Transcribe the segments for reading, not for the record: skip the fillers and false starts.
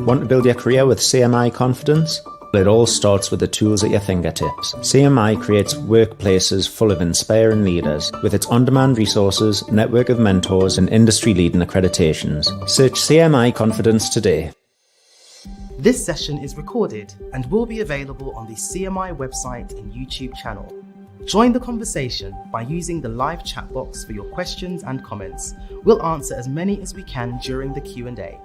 Want to build your career with CMI confidence? It all starts with the tools at your fingertips. CMI creates workplaces full of inspiring leaders. With its on-demand resources, network of mentors, and industry-leading accreditations. Search CMI Confidence today. This session is recorded and will be available on the CMI website and YouTube channel. Join the conversation by using the live chat box for your questions and comments. We'll answer as many as we can during the Q&A.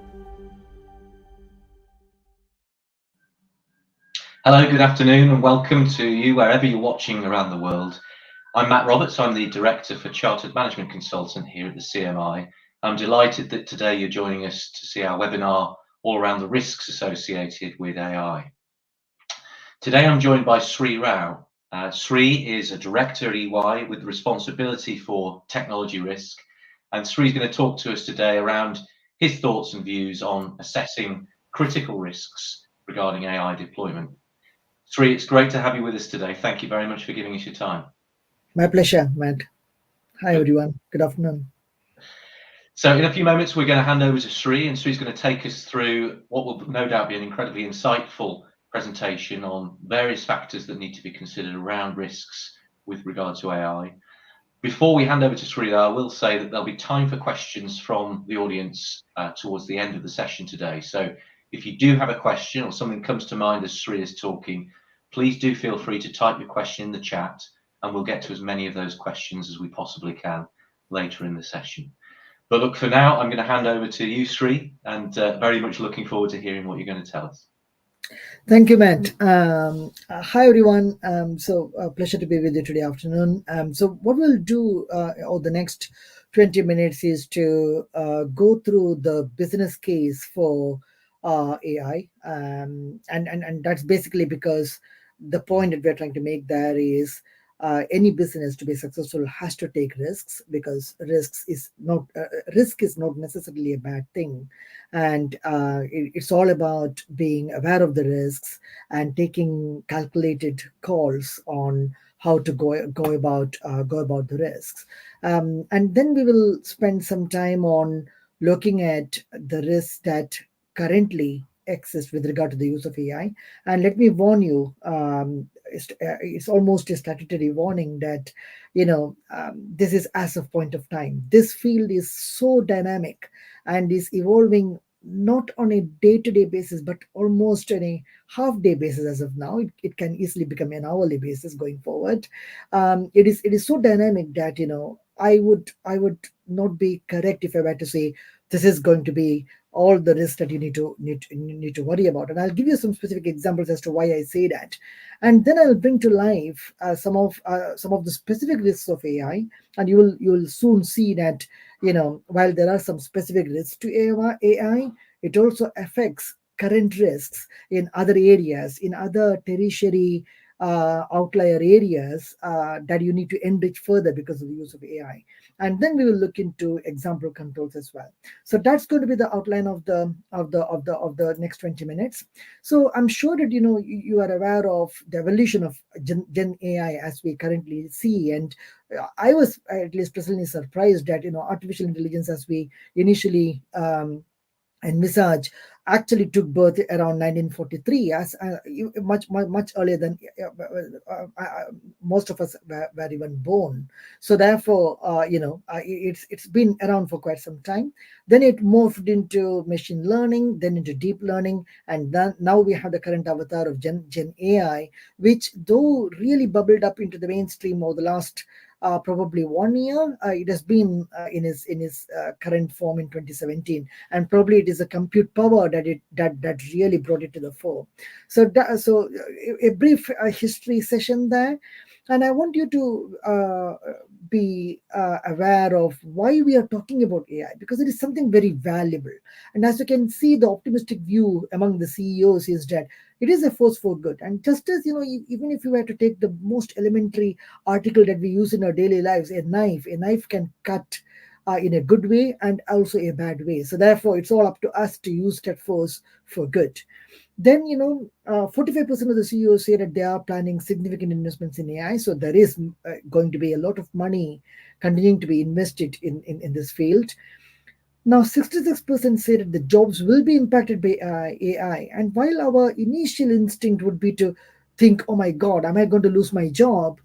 Hello, good afternoon, and welcome to you wherever you're watching around the world. I'm Matt Roberts. I'm the Director for Chartered Management Consultant here at the CMI. I'm delighted that today you're joining us to see our webinar all around the risks associated with AI. Today I'm joined by Sree Rao. Sree is a Director at EY with responsibility for technology risk, and Sree's going to talk to us today around his thoughts and views on assessing critical risks regarding AI deployment. Sree, it's great to have you with us today. Thank you very much for giving us your time. My pleasure, Matt. Hi, everyone. Good afternoon. So in a few moments, we're going to hand over to Sree, and Sree's going to take us through what will no doubt be an incredibly insightful presentation on various factors that need to be considered around risks with regard to AI. Before we hand over to Sree, I will say that there'll be time for questions from the audience towards the end of the session today. So if you do have a question or something comes to mind as Sree is talking, please do feel free to type your question in the chat, and we'll get to as many of those questions as we possibly can later in the session. But look, for now, I'm going to hand over to you, Sree, and very much looking forward to hearing what you're going to tell us. Thank you, Matt. Hi, everyone. So pleasure to be with you today afternoon. So what we'll do over the next 20 minutes is to go through the business case for AI. And that's basically because the point that we're trying to make there is any business to be successful has to take risks, because risk is not necessarily a bad thing, and it's all about being aware of the risks and taking calculated calls on how to go about the risks, and then we will spend some time on looking at the risks that currently exist with regard to the use of AI. And let me warn you, it's almost a statutory warning that, this is as of point of time. This field is so dynamic and is evolving not on a day-to-day basis, but almost on a half-day basis as of now. It can easily become an hourly basis going forward. It is so dynamic that, I would not be correct if I were to say this is going to be all the risks that you need to worry about. And I'll give you some specific examples as to why I say that. And then I'll bring to life some of the specific risks of AI. And you will soon see that, while there are some specific risks to AI, it also affects current risks in other areas, in other tertiary outlier areas that you need to enrich further because of the use of AI. And then we will look into example controls as well. So that's going to be the outline of the next 20 minutes. So I'm sure that you are aware of the evolution of Gen AI as we currently see, and I was at least personally surprised that artificial intelligence, as we initially envisage, actually took birth around 1943, as much earlier than most of us were even born. So therefore, it's been around for quite some time. Then it morphed into machine learning, then into deep learning, and then now we have the current avatar of Gen AI, which though really bubbled up into the mainstream over the last probably 1 year. It has been in its current form in 2017, and probably it is a compute power that really brought it to the fore. So a brief history session there, and I want you to be aware of why we are talking about AI, because it is something very valuable. And as you can see, the optimistic view among the CEOs is that it is a force for good. And just as, even if you were to take the most elementary article that we use in our daily lives, a knife can cut in a good way and also a bad way. So therefore, it's all up to us to use that force for good. Then, 45% of the CEOs say that they are planning significant investments in AI. So there is going to be a lot of money continuing to be invested in this field. Now, 66% say that the jobs will be impacted by AI. And while our initial instinct would be to think, oh my God, am I going to lose my job?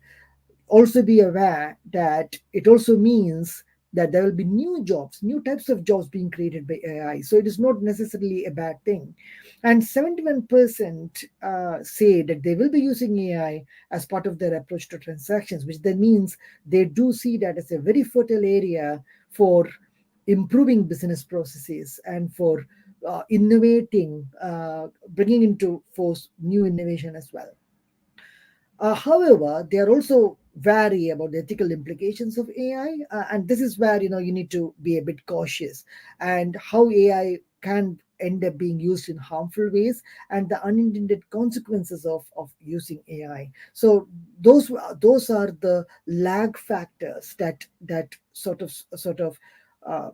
Also be aware that it also means that there will be new jobs, new types of jobs being created by AI. So it is not necessarily a bad thing. And 71% say that they will be using AI as part of their approach to transactions, which then means they do see that as a very fertile area for improving business processes and for innovating, bringing into force new innovation as well. However, they are also wary about the ethical implications of AI, and this is where you need to be a bit cautious and how AI can end up being used in harmful ways and the unintended consequences of using AI. So those are the lag factors that sort of uh,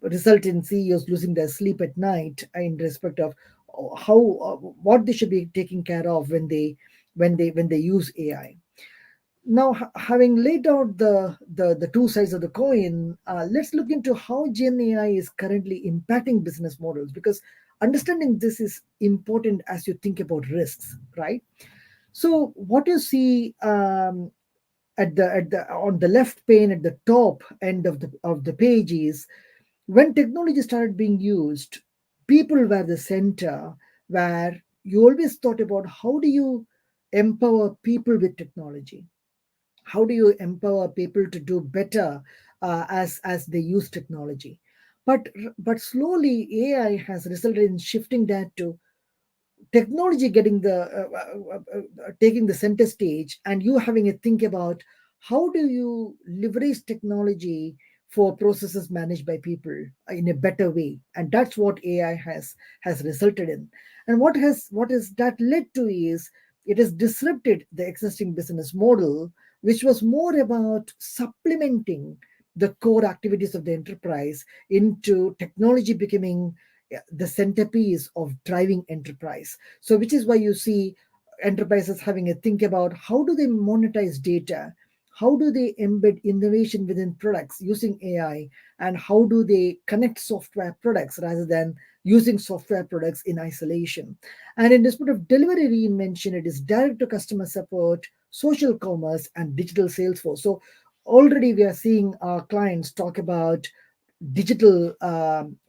result in CEOs losing their sleep at night in respect of how what they should be taking care of when they use AI. Now, having laid out the two sides of the coin, let's look into how Gen AI is currently impacting business models, because understanding this is important as you think about risks, right? So, what you see at the on the left pane at the top end of the page is when technology started being used, people were the center, where you always thought about how do you empower people with technology, how do you empower people to do better as they use technology. But slowly AI has resulted in shifting that to technology getting the taking the center stage, and you having a think about how do you leverage technology for processes managed by people in a better way. And that's what AI has resulted in. And what has that led to is it has disrupted the existing business model, which was more about supplementing the core activities of the enterprise into technology becoming the centerpiece of driving enterprise. So which is why you see enterprises having a think about how do they monetize data, how do they embed innovation within products using AI, and how do they connect software products rather than using software products in isolation. And in respect of delivery reinvention, it is direct to customer support, social commerce, and digital sales force. So already we are seeing our clients talk about digital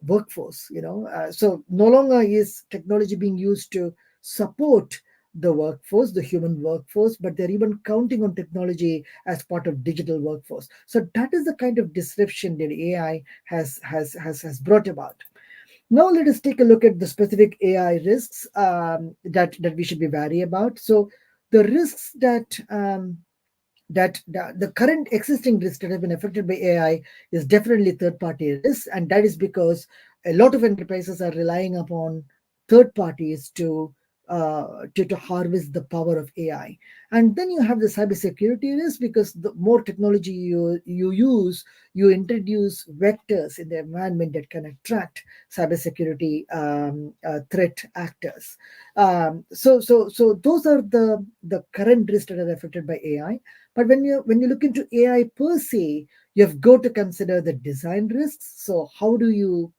workforce. So no longer is technology being used to support the workforce, the human workforce, but they're even counting on technology as part of digital workforce. So that is the kind of disruption that AI has brought about. Now let us take a look at the specific AI risks that we should be wary about. So the risks that the current existing risks that have been affected by AI is definitely third party risks. And that is because a lot of enterprises are relying upon third parties to harvest the power of AI. And then you have the cybersecurity risk, because the more technology you use, you introduce vectors in the environment that can attract cybersecurity threat actors. So those are the current risks that are affected by AI. But when you look into AI per se, you have got to consider the design risks. So how do you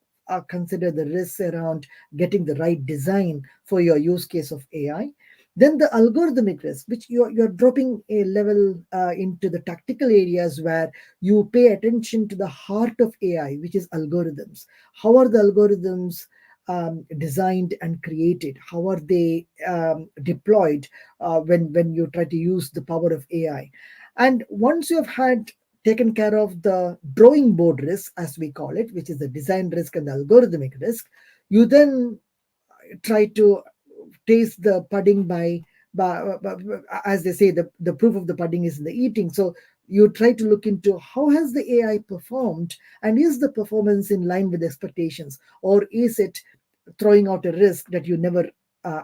consider the risks around getting the right design for your use case of AI? Then the algorithmic risk, which you're dropping a level into the tactical areas where you pay attention to the heart of AI, which is algorithms. How are the algorithms designed and created? How are they deployed when you try to use the power of AI? And once you have had taken care of the drawing board risk, as we call it, which is the design risk and the algorithmic risk, you then try to taste the pudding by as they say, the proof of the pudding is in the eating. So you try to look into how has the AI performed, and is the performance in line with expectations, or is it throwing out a risk that you never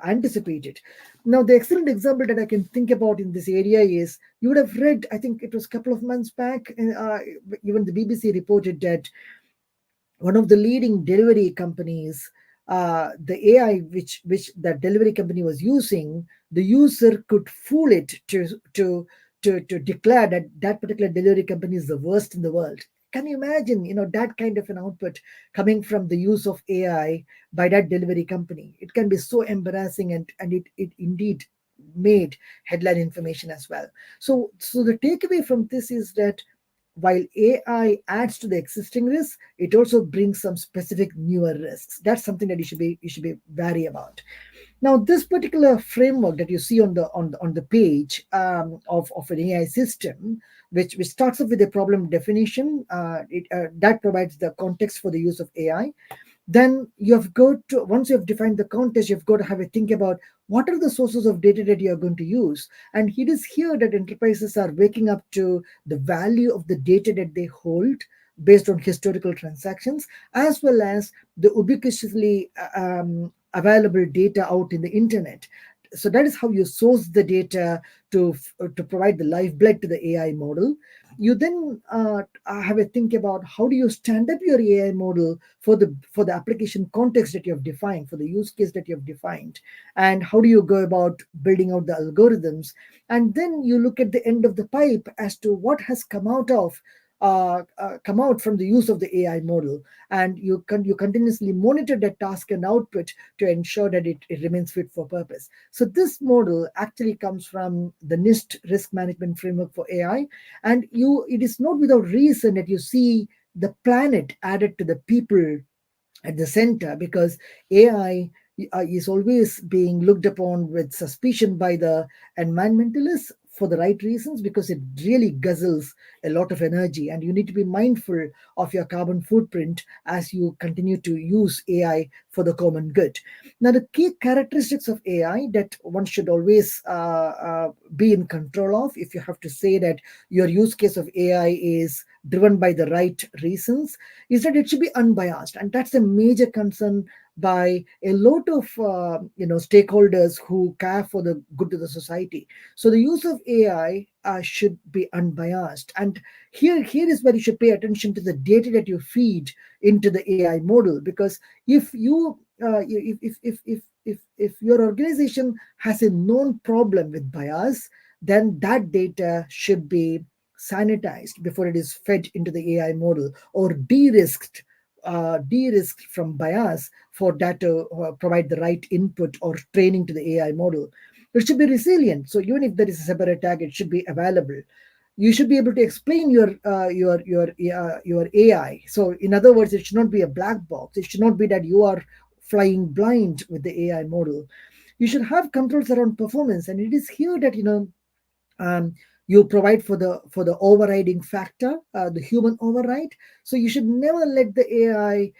anticipated. Now, the excellent example that I can think about in this area is you would have read, I think it was a couple of months back, even the BBC reported that one of the leading delivery companies, the AI which that delivery company was using, the user could fool it to declare that that particular delivery company is the worst in the world. can you imagine, that kind of an output coming from the use of AI by that delivery company? It can be so embarrassing, and it indeed made headline information as well. So the takeaway from this is that while AI adds to the existing risks, it also brings some specific newer risks. That's something that you should be wary about. Now, this particular framework that you see on the page of an AI system, which starts off with a problem definition, that provides the context for the use of AI. Then you've got to, once you've defined the context, you've got to have a think about what are the sources of data that you are going to use. And it is here that enterprises are waking up to the value of the data that they hold based on historical transactions, as well as the ubiquitously available data out in the internet. So that is how you source the data to provide the lifeblood to the AI model. You then have a think about how do you stand up your AI model for the application context that you have defined, for the use case that you have defined, and how do you go about building out the algorithms. And then you look at the end of the pipe as to what has come out from the use of the AI model, and you continuously monitor that task and output to ensure that it remains fit for purpose. So this model actually comes from the NIST risk management framework for AI, and it is not without reason that you see the planet added to the people at the center, because AI is always being looked upon with suspicion by the environmentalists for the right reasons, because it really guzzles a lot of energy, and you need to be mindful of your carbon footprint as you continue to use AI for the common good. Now, the key characteristics of AI that one should always be in control of, if you have to say that your use case of AI is driven by the right reasons, is that it should be unbiased. And that's a major concern by a lot of stakeholders who care for the good of the society. So the use of AI should be unbiased. And here is where you should pay attention to the data that you feed into the AI model, because if you if your organization has a known problem with bias, then that data should be sanitized before it is fed into the AI model, or de-risked from bias for that to provide the right input or training to the AI model. It should be resilient. So even if there is a cyber attack, it should be available. You should be able to explain your AI. So in other words, it should not be a black box. It should not be that you are flying blind with the AI model. You should have controls around performance, and it is here that um, you provide for the overriding factor, the human override. So you should never let the AI,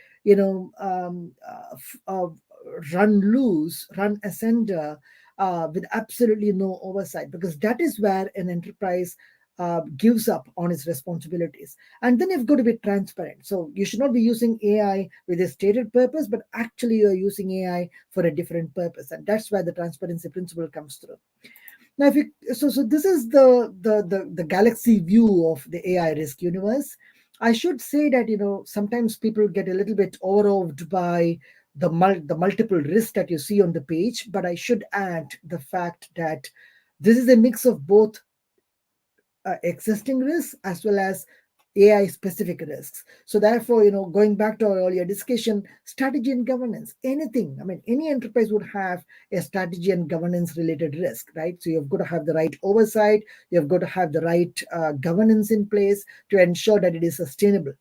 run loose, run ascender with absolutely no oversight, because that is where an enterprise gives up on its responsibilities. And then you've got to be transparent. So you should not be using AI with a stated purpose, but actually you're using AI for a different purpose, and that's where the transparency principle comes through. Now, so this is the galaxy view of the AI risk universe. I should say that sometimes people get a little bit overawed by the multiple risks that you see on the page, but I should add the fact that this is a mix of both existing risks as well as AI specific risks. So therefore, going back to our earlier discussion, strategy and governance, anything, I mean, any enterprise would have a strategy and governance related risk, right? So you've got to have the right oversight, you've got to have the right governance in place to ensure that it is sustainable.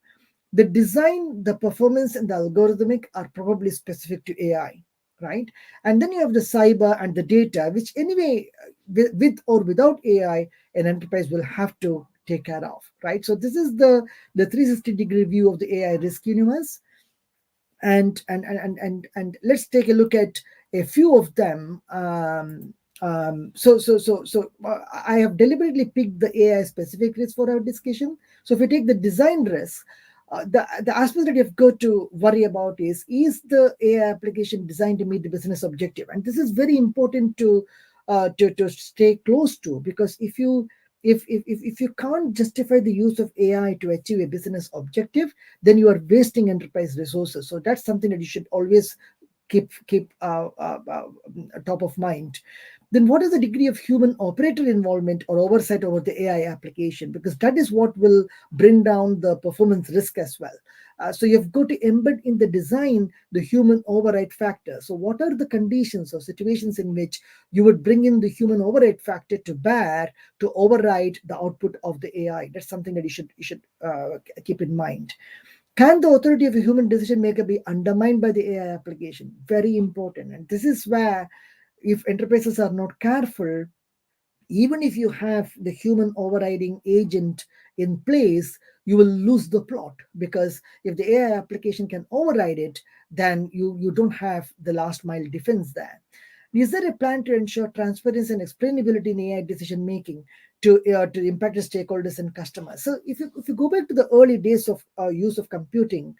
The design, the performance, and the algorithmic are probably specific to AI, right? And then you have the cyber and the data, which anyway, with or without AI, an enterprise will have to take care of, right? So this is the 360-degree view of the AI risk universe. And let's take a look at a few of them. I have deliberately picked the AI specific risks for our discussion. So if we take the design risk, the aspect that you've got to worry about is the AI application designed to meet the business objective? And this is very important to stay close to, because if you can't justify the use of AI to achieve a business objective, then you are wasting enterprise resources. So that's something that you should always keep top of mind, then what is the degree of human operator involvement or oversight over the AI application? Because that is what will bring down the performance risk as well. So you've got to embed in the design the human override factor. So what are the conditions or situations in which you would bring in the human override factor to bear to override the output of the AI? That's something that you should keep in mind. Can the authority of a human decision maker be undermined by the AI application? Very important. And this is where, if enterprises are not careful, even if you have the human overriding agent in place, you will lose the plot, because if the AI application can override it, then you don't have the last mile defense there. Is there a plan to ensure transparency and explainability in AI decision making to impacted stakeholders and customers? So if you go back to the early days of use of computing,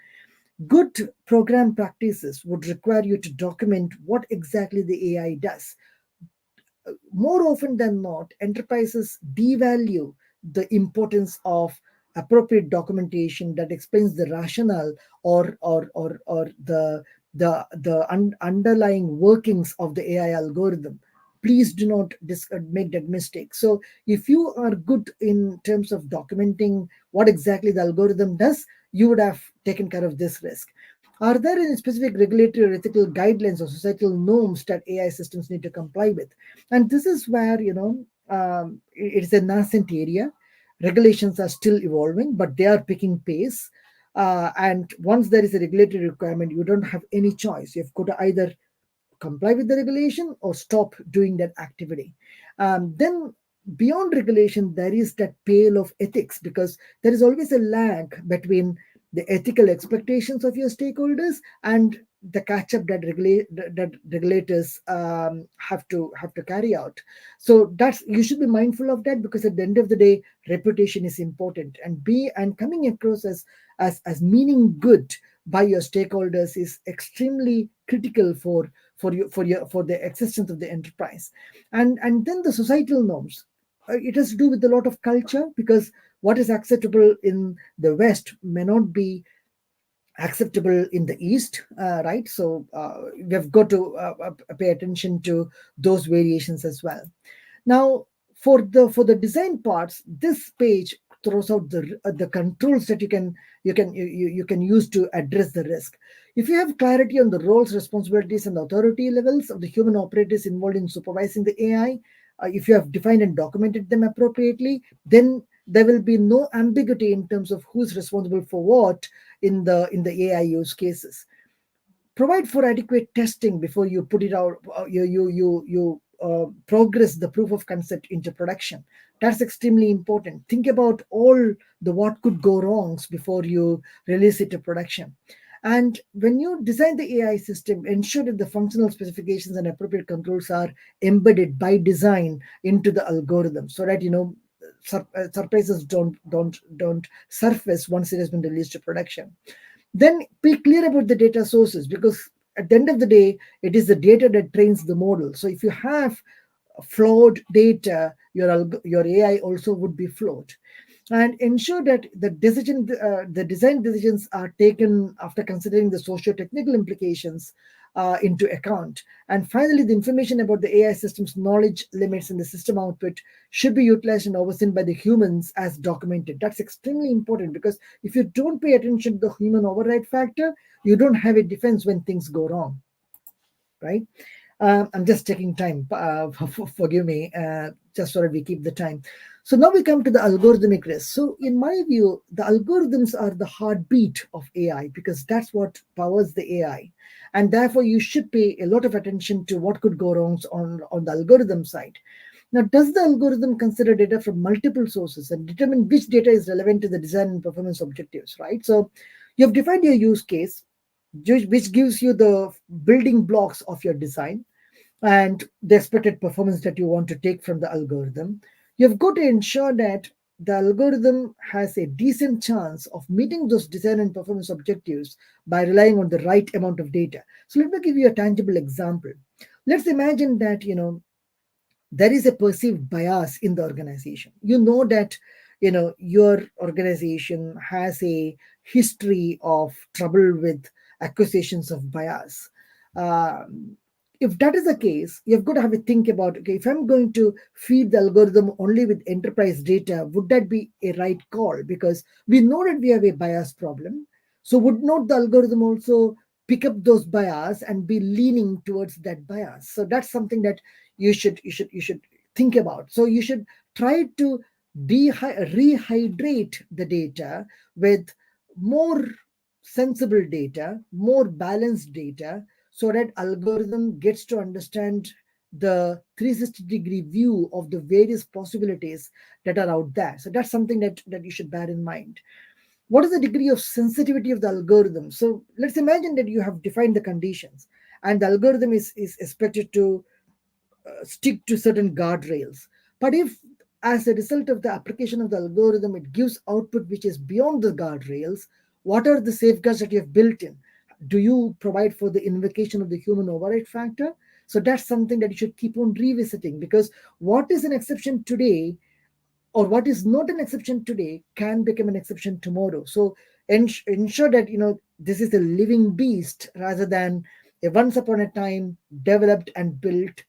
good program practices would require you to document what exactly the AI does. More often than not, enterprises devalue the importance of appropriate documentation that explains the rationale or the underlying workings of the AI algorithm. Please do not make that mistake. So, if you are good in terms of documenting what exactly the algorithm does, you would have taken care of this risk. Are there any specific regulatory or ethical guidelines or societal norms that AI systems need to comply with? And this is where, it's a nascent area. Regulations are still evolving, but they are picking pace. And once there is a regulatory requirement, you don't have any choice. You've got to either comply with the regulation or stop doing that activity. Then beyond regulation, there is that pale of ethics, because there is always a lag between the ethical expectations of your stakeholders and the catch up that regulators have to carry out. So that's, you should be mindful of that, because at the end of the day, reputation is important, and coming across as meaning good by your stakeholders is extremely critical for the existence of the enterprise. And then the societal norms, it has to do with a lot of culture, because what is acceptable in the West may not be acceptable in the East, right? So we've got to pay attention to those variations as well. Now, for the design parts, this page throws out the controls that you can use to address the risk. If you have clarity on the roles, responsibilities, and authority levels of the human operators involved in supervising the AI, if you have defined and documented them appropriately, then there will be no ambiguity in terms of who's responsible for what in the AI use cases. Provide for adequate testing before you put it out. You progress the proof of concept into production. That's extremely important. Think about all the what could go wrongs before you release it to production. And when you design the AI system, ensure that the functional specifications and appropriate controls are embedded by design into the algorithm, so that surprises don't surface once it has been released to production. Then be clear about the data sources, because at the end of the day, it is the data that trains the model. So if you have flawed data, your AI also would be flawed. And ensure that the design decisions are taken after considering the socio-technical implications into account. And finally, the information about the AI system's knowledge limits and the system output should be utilized and overseen by the humans as documented. That's extremely important, because if you don't pay attention to the human override factor, you don't have a defense when things go wrong, right? I'm just taking time. Forgive me, just so that we keep the time. So now we come to the algorithmic risk. So in my view, the algorithms are the heartbeat of AI, because that's what powers the AI. And therefore, you should pay a lot of attention to what could go wrong on the algorithm side. Now, does the algorithm consider data from multiple sources and determine which data is relevant to the design and performance objectives, right? So you've defined your use case, which gives you the building blocks of your design and the expected performance that you want to take from the algorithm. You've got to ensure that the algorithm has a decent chance of meeting those design and performance objectives by relying on the right amount of data. So let me give you a tangible example. Let's imagine that there is a perceived bias in the organization. You know that your organization has a history of trouble with accusations of bias. If that is the case, you've got to have a think about, okay, if I'm going to feed the algorithm only with enterprise data, would that be a right call? Because we know that we have a bias problem. So would not the algorithm also pick up those bias and be leaning towards that bias? So that's something that you should think about. So you should try to rehydrate the data with more sensible data, more balanced data, so that algorithm gets to understand the 360-degree view of the various possibilities that are out there. So that's something that you should bear in mind. What is the degree of sensitivity of the algorithm? So let's imagine that you have defined the conditions and the algorithm is expected to stick to certain guardrails. But if, as a result of the application of the algorithm, it gives output which is beyond the guardrails, what are the safeguards that you have built in? Do you provide for the invocation of the human override factor? So that's something that you should keep on revisiting, because what is an exception today or what is not an exception today can become an exception tomorrow. So ensure that this is a living beast rather than a once upon a time developed and built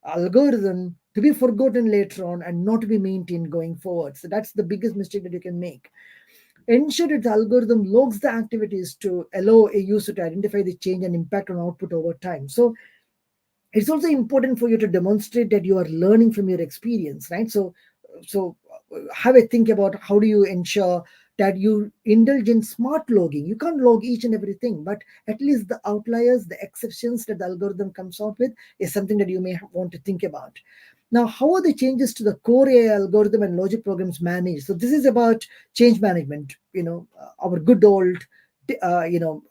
algorithm to be forgotten later on and not to be maintained going forward. So that's the biggest mistake that you can make. Ensure that the algorithm logs the activities to allow a user to identify the change and impact on output over time. So it's also important for you to demonstrate that you are learning from your experience, right? So have a think about how do you ensure that you indulge in smart logging. You can't log each and everything, but at least the outliers, the exceptions that the algorithm comes out with is something that you may want to think about. Now, how are the changes to the core AI algorithm and logic programs managed? So this is about change management, our good old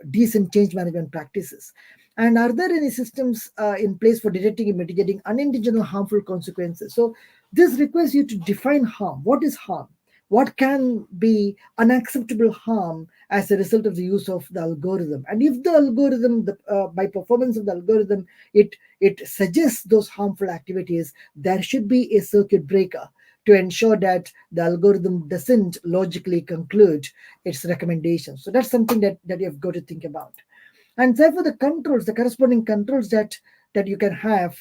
decent change management practices. And are there any systems in place for detecting and mitigating unintentional harmful consequences? So this requires you to define harm. What is harm? What can be unacceptable harm as a result of the use of the algorithm? And if the algorithm, by performance of the algorithm, it suggests those harmful activities, there should be a circuit breaker to ensure that the algorithm doesn't logically conclude its recommendations. So that's something that you've got to think about. And therefore the controls, the corresponding controls that you can have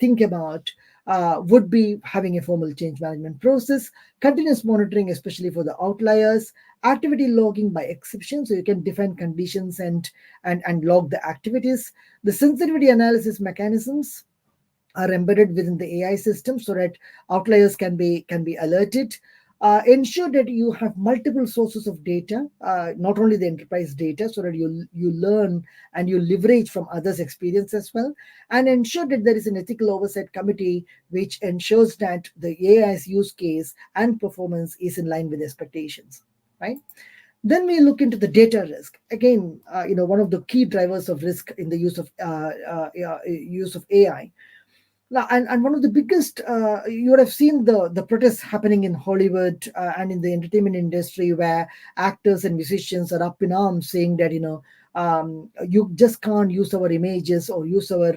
think about would be having a formal change management process, continuous monitoring, especially for the outliers, activity logging by exception, so you can define conditions and log the activities, the sensitivity analysis mechanisms are embedded within the AI system so that outliers can be alerted. Ensure that you have multiple sources of data, not only the enterprise data, so that you learn and you leverage from others' experience as well. And ensure that there is an ethical oversight committee which ensures that the AI's use case and performance is in line with expectations, right? Then we look into the data risk. Again, one of the key drivers of risk in the use of AI. Now, and one of the biggest, you would have seen the protests happening in Hollywood and in the entertainment industry, where actors and musicians are up in arms saying that you just can't use our images or use our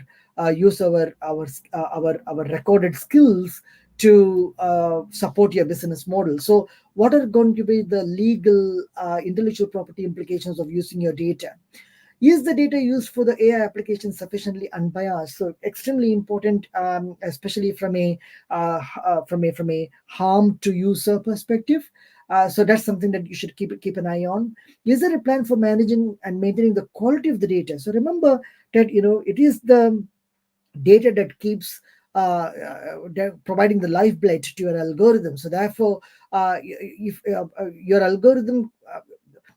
recorded skills to support your business model. So what are going to be the legal intellectual property implications of using your data? Is the data used for the AI application sufficiently unbiased? So extremely important, especially from a harm to user perspective. So that's something that you should keep an eye on. Is there a plan for managing and maintaining the quality of the data? So remember that it is the data that keeps providing the lifeblood to your algorithm. So therefore, if your algorithm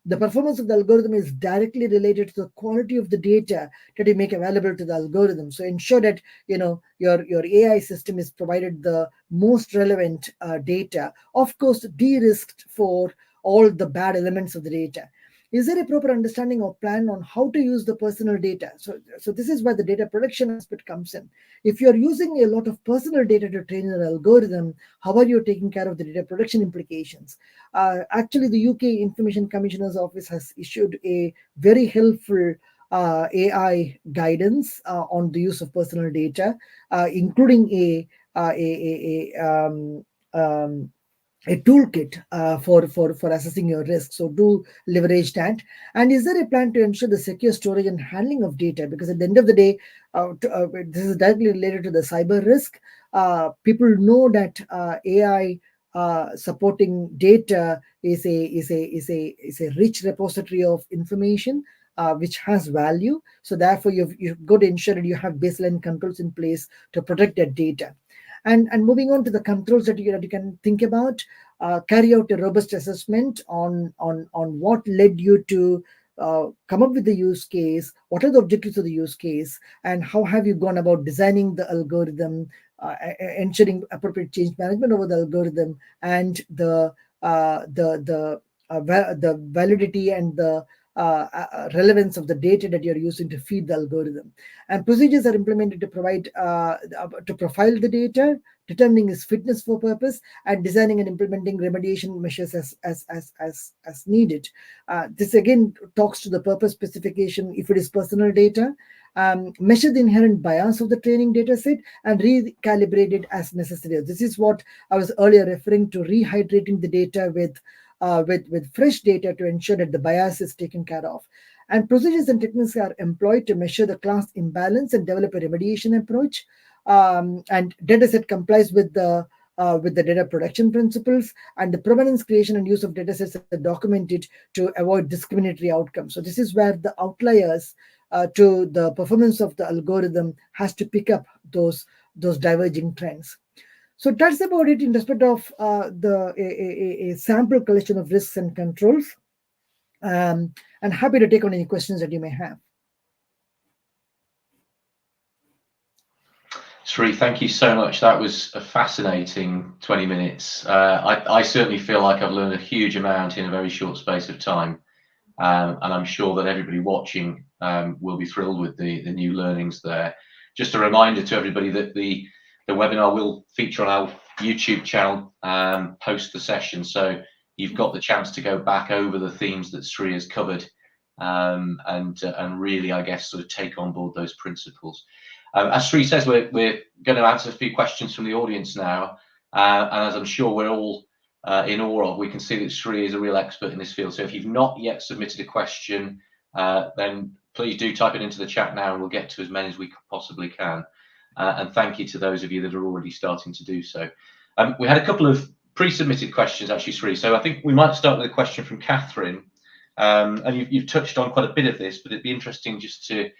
the performance of the algorithm is directly related to the quality of the data that you make available to the algorithm. So ensure that your AI system is provided the most relevant data, of course de-risked for all the bad elements of the data. Is there a proper understanding or plan on how to use the personal data? So this is where the data protection aspect comes in. If you're using a lot of personal data to train your algorithm, how are you taking care of the data protection implications? Actually, the UK Information Commissioner's Office has issued a very helpful AI guidance on the use of personal data, including a a toolkit for assessing your risk. So do leverage that. And is there a plan to ensure the secure storage and handling of data? Because at the end of the day, this is directly related to the cyber risk. People know that AI supporting data is a rich repository of information. Which has value, so therefore you've got to ensure that you have baseline controls in place to protect that data. And moving on to the controls that you can think about, carry out a robust assessment on what led you to come up with the use case, what are the objectives of the use case, and how have you gone about designing the algorithm, ensuring appropriate change management over the algorithm, and the validity and the relevance of the data that you're using to feed the algorithm. And procedures are implemented to provide to profile the data, determining its fitness for purpose, and designing and implementing remediation measures as needed. This again talks to the purpose specification if it is personal data. Measure the inherent bias of the training data set and recalibrate it as necessary. This is what I was earlier referring to, rehydrating the data with fresh data to ensure that the bias is taken care of. And procedures and techniques are employed to measure the class imbalance and develop a remediation approach. And dataset complies with the data protection principles, and the provenance, creation, and use of datasets are documented to avoid discriminatory outcomes. So this is where the outliers to the performance of the algorithm has to pick up those diverging trends. So that's about it in respect of a sample collection of risks and controls. And happy to take on any questions that you may have. Sree, thank you so much. That was a fascinating 20 minutes. I certainly feel like I've learned a huge amount in a very short space of time. And I'm sure that everybody watching will be thrilled with the new learnings there. Just a reminder to everybody that the webinar will feature on our YouTube channel post the session. So you've got the chance to go back over the themes that Sree has covered and really, I guess, sort of take on board those principles. As Sree says, we're going to answer a few questions from the audience now. And as I'm sure we're all in awe of, we can see that Sree is a real expert in this field. So if you've not yet submitted a question, then please do type it into the chat now and we'll get to as many as we possibly can. And thank you to those of you that are already starting to do so. We had a couple of pre-submitted questions, actually, Sree. So I think we might start with a question from Catherine. And you've touched on quite a bit of this, but it'd be interesting just to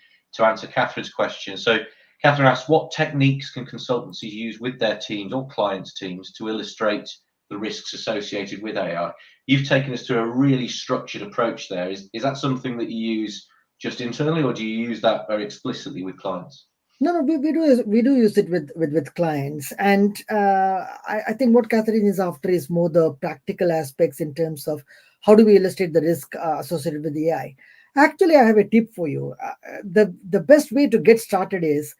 answer Catherine's question. So Catherine asks, what techniques can consultancies use with their teams or clients' teams to illustrate the risks associated with AI? You've taken us through a really structured approach there. Is that something that you use just internally, or do you use that very explicitly with clients? No, we do use it with clients, and I think what Catherine is after is more the practical aspects in terms of how do we illustrate the risk associated with the AI. Actually, I have a tip for you. The best way to get started is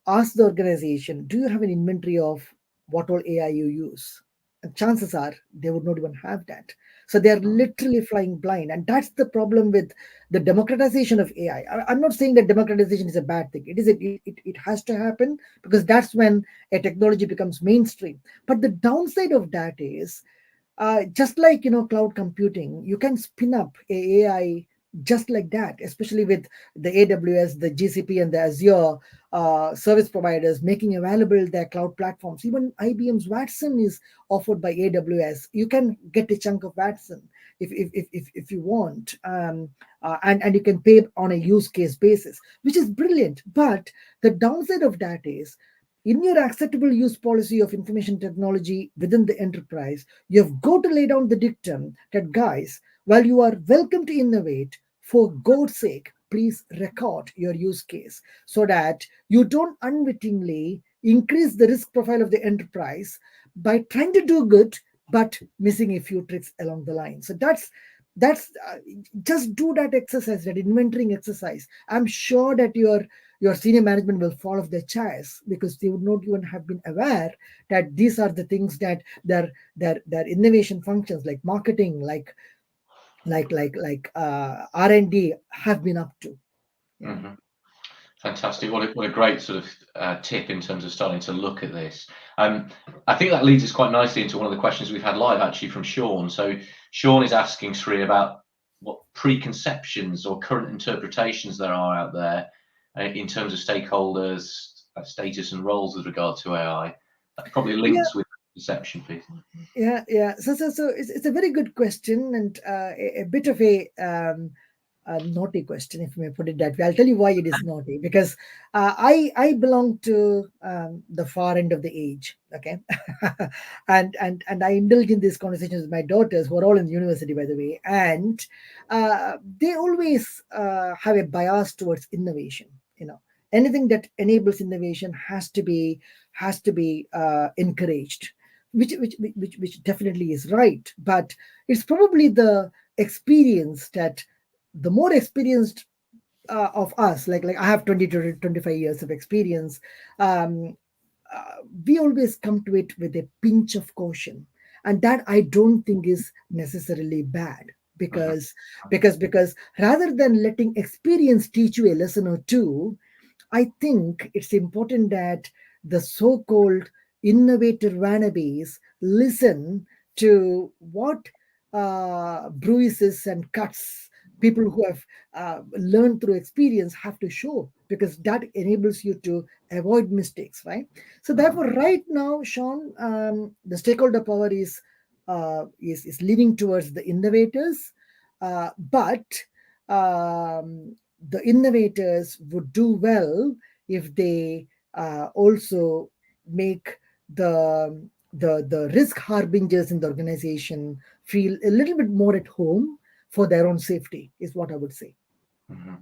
ask the organization, do you have an inventory of what all AI you use? And chances are they would not even have that. So they are literally flying blind. And that's the problem with the democratization of AI. I'm not saying that democratization is a bad thing. It has to happen because that's when a technology becomes mainstream. But the downside of that is just like cloud computing, you can spin up a AI just like that, especially with the AWS, the GCP, and the Azure service providers making available their cloud platforms. Even IBM's Watson is offered by AWS. You can get a chunk of Watson if you want, and you can pay on a use case basis, which is brilliant. But the downside of that is, in your acceptable use policy of information technology within the enterprise, you've got to lay down the dictum that, guys, while you are welcome to innovate, for God's sake, please record your use case so that you don't unwittingly increase the risk profile of the enterprise by trying to do good but missing a few tricks along the line. So that's just do that exercise, that inventorying exercise. I'm sure that your senior management will fall off their chairs because they would not even have been aware that these are the things that their innovation functions like marketing, like R&D have been up to. Yeah. Mm-hmm. Fantastic. What a great sort of tip in terms of starting to look at this. I think that leads us quite nicely into one of the questions we've had live actually from Sean. So Sean is asking Sree about what preconceptions or current interpretations there are out there in terms of stakeholders, status and roles with regard to AI. That probably links with perception piece. Yeah. So it's a very good question, and a bit of a naughty question, if I may put it that way. I'll tell you why it is naughty, because I belong to the far end of the age, okay, and I indulge in these conversations with my daughters, who are all in university, by the way, and they always have a bias towards innovation. Anything that enables innovation has to be encouraged, which definitely is right, but it's probably the experience that the more experienced of us, like I have 20 to 25 years of experience, um, we always come to it with a pinch of caution, and that I don't think is necessarily bad, because rather than letting experience teach you a lesson or two, I think it's important that the so-called innovator wannabes listen to what bruises and cuts people who have learned through experience have to show, because that enables you to avoid mistakes, right? So therefore, right now, Sean, the stakeholder power is leaning towards the innovators, but the innovators would do well if they also make the risk harbingers in the organization feel a little bit more at home for their own safety, is what I would say. Mm-hmm.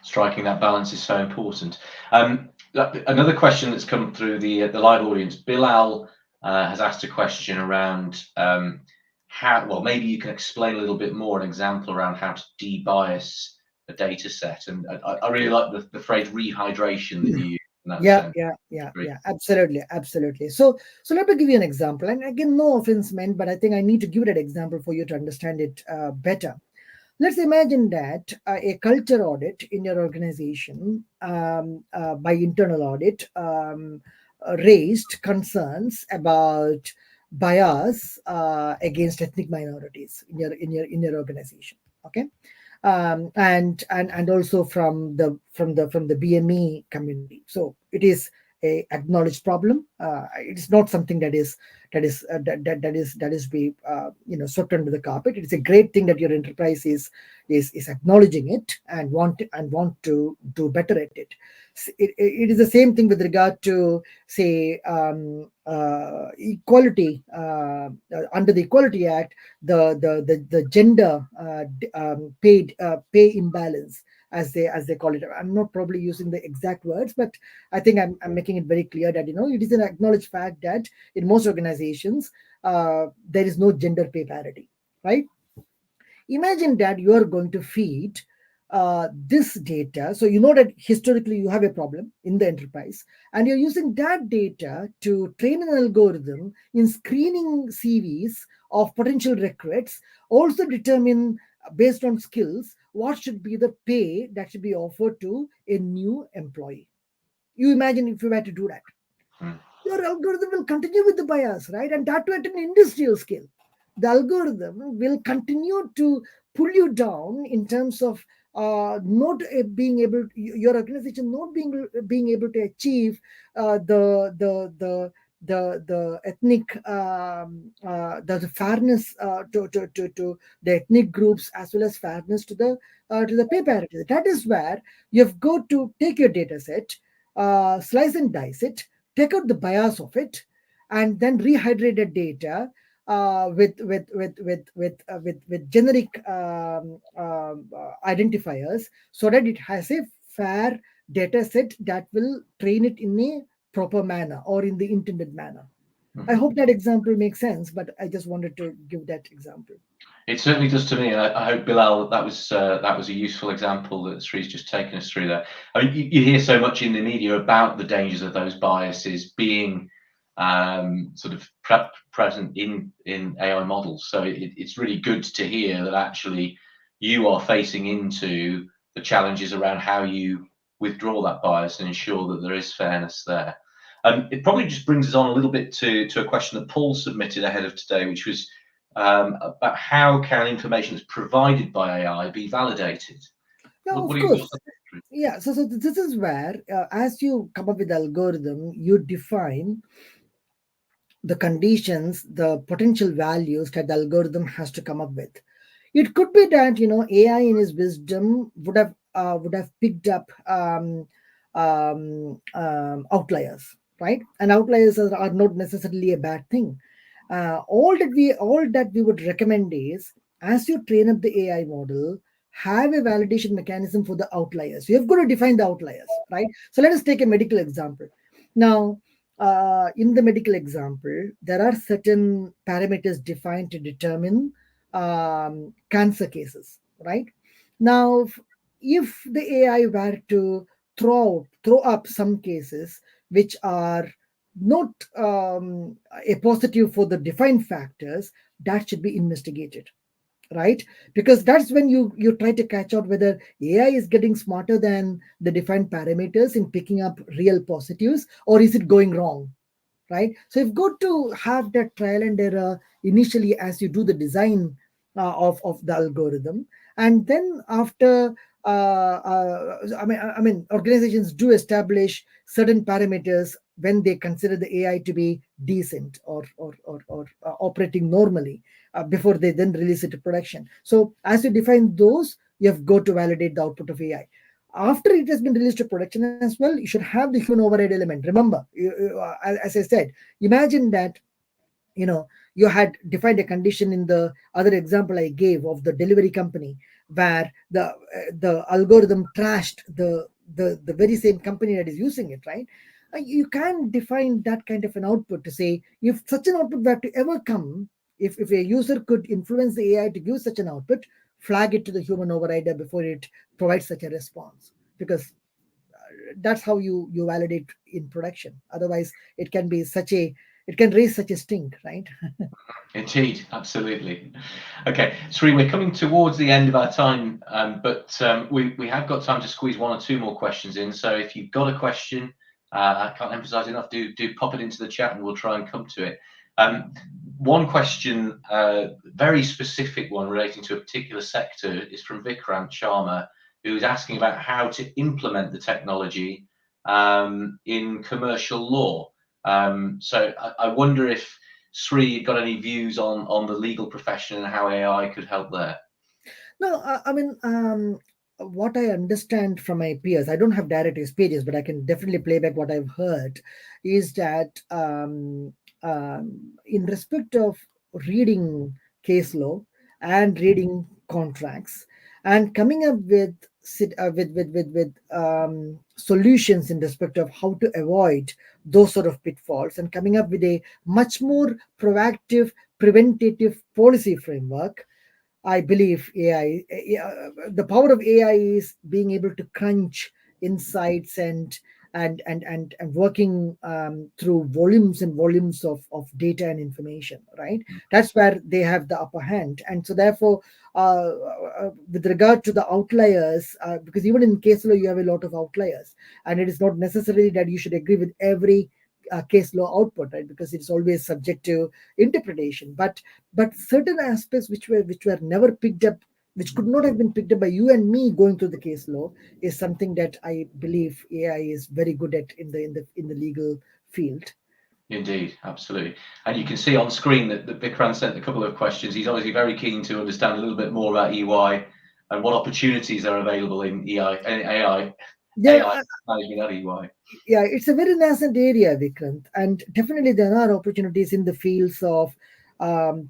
Striking that balance is so important. Another question that's come through the live audience, Bilal has asked a question around how, well, maybe you can explain a little bit more, an example around how to debias a data set. And I really like the phrase rehydration that you use in that sense. Yeah, absolutely. So let me give you an example. And again, no offense meant, but I think I need to give that example for you to understand it better. Let's imagine that a culture audit in your organization, by internal audit, raised concerns about bias against ethnic minorities in your organization. Okay, and also from the BME community. So it is a acknowledged problem. It's not something that is be swept under the carpet. It's a great thing that your enterprise is acknowledging it and want to do better at it. It is the same thing with regard to, say, equality. Under the Equality Act, the gender pay imbalance, as they call it. I'm not probably using the exact words, but I think I'm making it very clear that it is an acknowledged fact that in most organizations there is no gender pay parity, right? Imagine that you are going to feed this data. So you know that historically you have a problem in the enterprise, and you're using that data to train an algorithm in screening CVs of potential recruits, also determine based on skills what should be the pay that should be offered to a new employee. You imagine if you were to do that. Your algorithm will continue with the bias, right? And that too at an industrial scale. The algorithm will continue to pull you down in terms of not being able, your organization not being able to achieve the ethnic the fairness to the ethnic groups, as well as fairness to the pay parity. That is where you've got to take your data set, slice and dice it, take out the bias of it, and then rehydrate the data with generic identifiers, so that it has a fair data set that will train it in a proper manner or in the intended manner. I hope that example makes sense, but I just wanted to give that example. It certainly does to me, and I hope, Bilal, that was a useful example that Sree's just taken us through there. I mean, you hear so much in the media about the dangers of those biases being sort of present in AI models. So it's really good to hear that actually you are facing into the challenges around how you withdraw that bias and ensure that there is fairness there. It probably just brings us on a little bit to a question that Paul submitted ahead of today, which was about how can information that's provided by AI be validated? Yeah, What of do you course. think? Yeah, so this is where, as you come up with the algorithm, you define the conditions, the potential values that the algorithm has to come up with. It could be that AI in its wisdom would have picked up outliers, right? And outliers are not necessarily a bad thing. All that we would recommend is, as you train up the AI model, have a validation mechanism for the outliers. You have got to define the outliers, right? So let us take a medical example. Now, in the medical example, there are certain parameters defined to determine cancer cases, right? Now, if the AI were to throw up some cases which are not a positive for the defined factors, that should be investigated, right? Because that's when you try to catch out whether AI is getting smarter than the defined parameters in picking up real positives, or is it going wrong, right? So you've got to have that trial and error initially as you do the design of the algorithm, and then after I mean organizations do establish certain parameters when they consider the AI to be decent or operating normally before they then release it to production. So as you define those, you have got to validate the output of AI. After it has been released to production as well, you should have the human override element. Remember, as I said, imagine that you had defined a condition in the other example I gave of the delivery company, where the algorithm trashed the very same company that is using it, right? You can define that kind of an output to say, if such an output were to ever come, if a user could influence the AI to give such an output, flag it to the human overrider before it provides such a response, because that's how you validate in production. Otherwise, it can raise such a stink, right? Indeed, absolutely. Okay, Sree, we're coming towards the end of our time, but we have got time to squeeze one or two more questions in. So if you've got a question, I can't emphasize enough, do pop it into the chat and we'll try and come to it. One question, very specific one relating to a particular sector, is from Vikrant Sharma, who is asking about how to implement the technology in commercial law. So I wonder if Sree, you got any views on the legal profession and how AI could help there? No, what I understand from my peers, I don't have direct experience, but I can definitely play back what I've heard, is that in respect of reading case law and reading contracts and coming up with solutions in respect of how to avoid those sort of pitfalls, and coming up with a much more proactive, preventative policy framework, I believe the power of AI is being able to crunch insights and working through volumes and volumes of data and information, right? That's where they have the upper hand. And so therefore, with regard to the outliers, because even in case law, you have a lot of outliers, and it is not necessarily that you should agree with every case law output, right? Because it's always subject to interpretation. But certain aspects which were never picked up, which could not have been picked up by you and me going through the case law, is something that I believe AI is very good at in the legal field. Indeed, absolutely. And you can see on screen that Vikrant sent a couple of questions. He's obviously very keen to understand a little bit more about EY and what opportunities are available in AI Yeah, management at EY. yeah, it's a very nascent area, Vikrant, and definitely there are opportunities in the fields of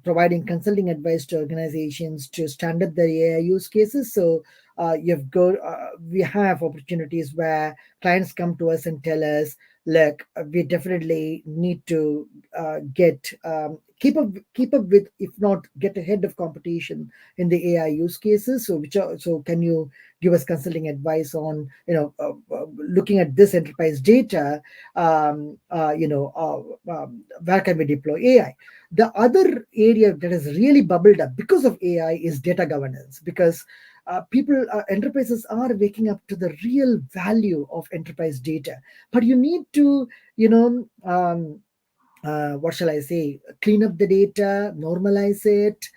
providing consulting advice to organizations to stand up their AI use cases. So we have opportunities where clients come to us and tell us, look, we definitely need to get keep up with, if not get ahead of competition in the AI use cases. So can you give us consulting advice on looking at this enterprise data, where can we deploy AI? The other area that has really bubbled up because of AI is data governance, because enterprises are waking up to the real value of enterprise data. But you need to, what shall I say, clean up the data, normalize it,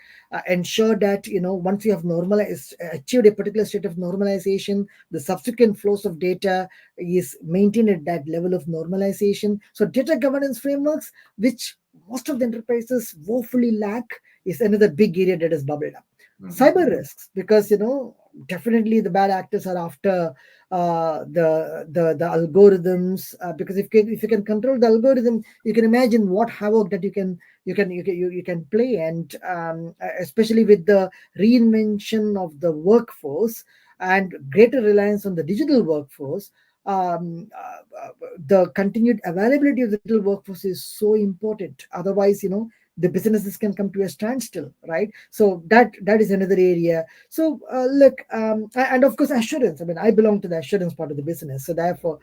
ensure that, once you have normalized, achieved a particular state of normalization, the subsequent flows of data is maintained at that level of normalization. So data governance frameworks, which most of the enterprises woefully lack, is another big area that has bubbled up. Cyber risks, because definitely the bad actors are after the algorithms, because if you can control the algorithm, you can imagine what havoc that you can play. And especially with the reinvention of the workforce and greater reliance on the digital workforce, the continued availability of the digital workforce is so important. Otherwise, the businesses can come to a standstill, right? So that is another area. So look, and of course assurance. I mean, I belong to the assurance part of the business, so therefore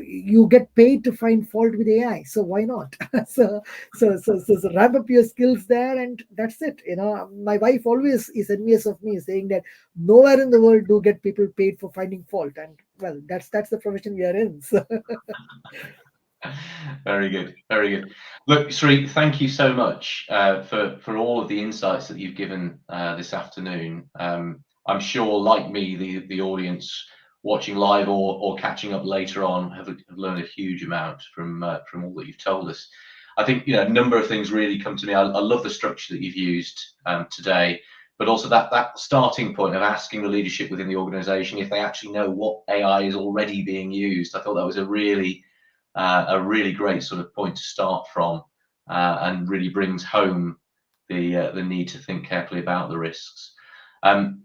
you get paid to find fault with AI, so why not? so ramp up your skills there, and that's it. My wife always is envious of me, saying that nowhere in the world do get people paid for finding fault, and well, that's the profession we are in. So. Very good, very good. Look, Sree, thank you so much for all of the insights that you've given this afternoon. I'm sure, like me, the audience watching live or catching up later on have learned a huge amount from all that you've told us. I think a number of things really come to me. I love the structure that you've used today, but also that starting point of asking the leadership within the organisation if they actually know what AI is already being used. I thought that was a really great sort of point to start from, and really brings home the need to think carefully about the risks.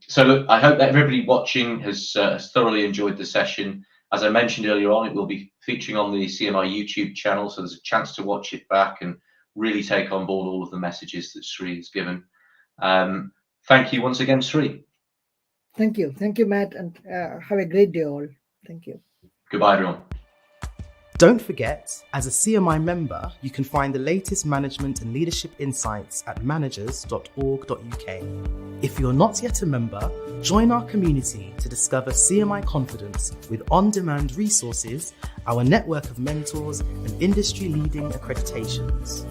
So look, I hope that everybody watching has thoroughly enjoyed the session. As I mentioned earlier on, it will be featuring on the CMI YouTube channel, so there's a chance to watch it back and really take on board all of the messages that Sree has given. Thank you once again, Sree. Thank you, Matt, and have a great day all. Thank you. Goodbye, everyone. Don't forget, as a CMI member, you can find the latest management and leadership insights at managers.org.uk. If you're not yet a member, join our community to discover CMI Confidence with on-demand resources, our network of mentors, and industry-leading accreditations.